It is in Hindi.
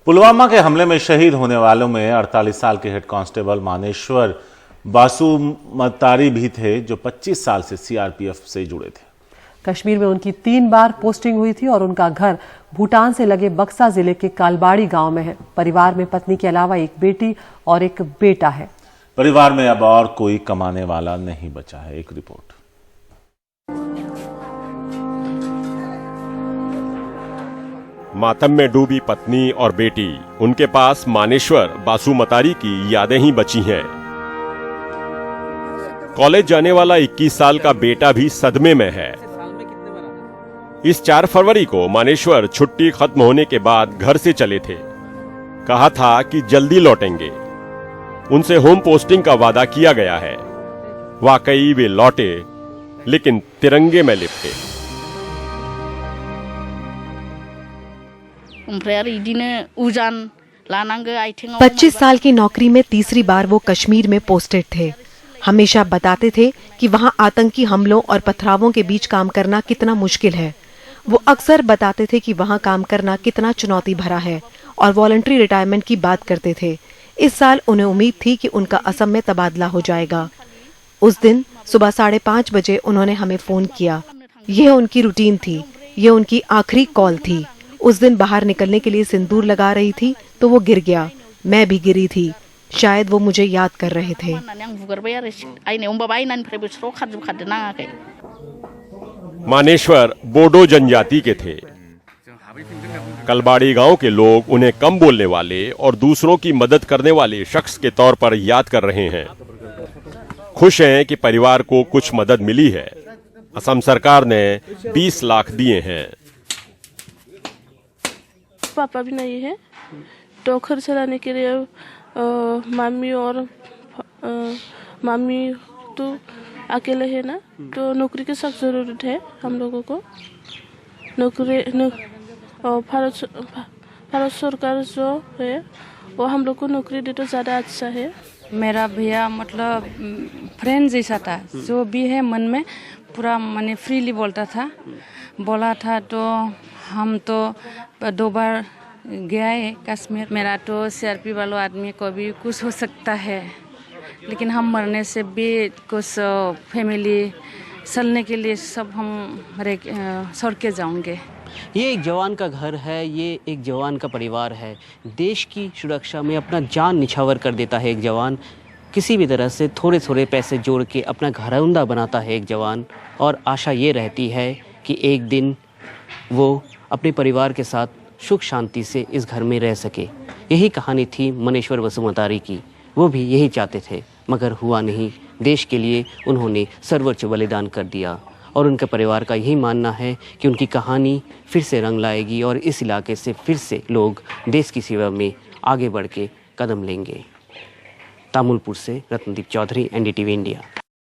पुलवामा के हमले में शहीद होने वालों में 48 साल के हेड कांस्टेबल मानेश्वर बासुमतारी भी थे, जो 25 साल से सीआरपीएफ से जुड़े थे। कश्मीर में उनकी 3 बार पोस्टिंग हुई थी और उनका घर भूटान से लगे बक्सा जिले के कालबाड़ी गांव में है। परिवार में पत्नी के अलावा एक बेटी और एक बेटा है। परिवार में अब और कोई कमाने वाला नहीं बचा है। एक रिपोर्ट। मातम में डूबी पत्नी और बेटी, उनके पास मानेश्वर बासुमतारी की यादें ही बची हैं। कॉलेज जाने वाला 21 साल का बेटा भी सदमे में है। इस 4 फरवरी को मानेश्वर छुट्टी खत्म होने के बाद घर से चले थे। कहा था कि जल्दी लौटेंगे। उनसे होम पोस्टिंग का वादा किया गया है। वाकई वे लौटे, लेकिन तिरंगे में लिपटे। 25 साल की नौकरी में तीसरी बार वो कश्मीर में पोस्टेड थे। हमेशा बताते थे कि वहां आतंकी हमलों और पथरावों के बीच काम करना कितना मुश्किल है। वो अक्सर बताते थे कि वहां काम करना कितना चुनौती भरा है और वॉलंटरी रिटायरमेंट की बात करते थे। इस साल उन्हें उम्मीद थी कि उनका असम में तबादला हो जाएगा। उस दिन सुबह 5:30 बजे उन्होंने हमें फोन किया। यह उनकी रूटीन थी, ये उनकी आखिरी कॉल थी। उस दिन बाहर निकलने के लिए सिंदूर लगा रही थी तो वो गिर गया। मैं भी गिरी थी। शायद वो मुझे याद कर रहे थे। मानेश्वर बोडो जनजाति के थे। कलबाड़ी गांव के लोग उन्हें कम बोलने वाले और दूसरों की मदद करने वाले शख्स के तौर पर याद कर रहे हैं। खुश हैं कि परिवार को कुछ मदद मिली है। असम सरकार ने 20 लाख दिए हैं। पापा भी नहीं है तो घर चलाने के लिए मामी तो अकेले है ना, तो नौकरी की सख्त जरूरत है हम लोगों को। भारत सरकार जो है वो हम लोग को नौकरी दे तो ज़्यादा अच्छा है। मेरा भैया मतलब फ्रेंड जैसा था, जो भी है मन में पूरा मैंने फ्रीली बोला था। तो हम तो 2 बार गया है कश्मीर। मेरा तो सीआरपी वालों आदमी को भी कुछ हो सकता है, लेकिन हम मरने से भी कुछ फैमिली चलने के लिए सब हम छोड़ के जाएंगे। ये एक जवान का घर है, ये एक जवान का परिवार है। देश की सुरक्षा में अपना जान निछावर कर देता है एक जवान। किसी भी तरह से थोड़े थोड़े पैसे जोड़ के अपना घरौंदा बनाता है एक जवान, और आशा ये रहती है कि एक दिन वो अपने परिवार के साथ सुख शांति से इस घर में रह सके। यही कहानी थी मानेश्वर बासुमतारी की। वो भी यही चाहते थे, मगर हुआ नहीं। देश के लिए उन्होंने सर्वोच्च बलिदान कर दिया, और उनके परिवार का यही मानना है कि उनकी कहानी फिर से रंग लाएगी और इस इलाके से फिर से लोग देश की सेवा में आगे बढ़ के कदम लेंगे। तामुलपुर से रत्नदीप चौधरी, NDTV इंडिया।